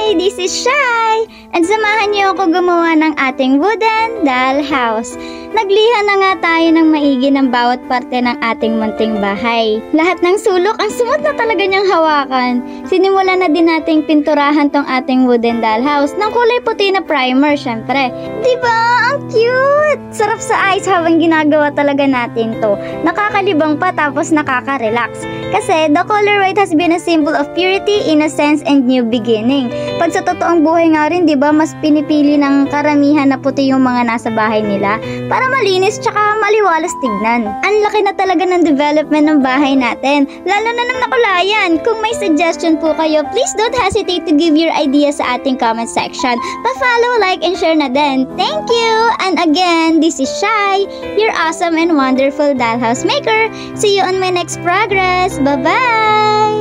Hi! This is Shai! And samahan niyo ako gumawa ng ating wooden dollhouse. Nagliha na nga tayo ng maigi ng bawat parte ng ating munting bahay. Lahat ng sulok ang sumot na talaga niyang hawakan. Sinimulan na din nating pinturahan tong ating wooden dollhouse ng kulay puti na primer, syempre. Diba? Ang cute! Sarap sa eyes habang ginagawa talaga natin to. Nakakalibang pa tapos nakaka-relax. Kasi the color white has been a symbol of purity, innocence, and new beginning. Pag sa totoong buhay nga rin, diba, mas pinipili ng karamihan na puti yung mga nasa bahay nila para malinis tsaka maliwalas tignan. Ang laki na talaga ng development ng bahay natin, lalo na ng nakulayan. Kung may suggestion po kayo, please don't hesitate to give your ideas sa ating comment section. Pa-follow, like, and share na din. Thank you! And again, this is Shai, your awesome and wonderful dollhouse maker. See you on my next progress. Bye-bye!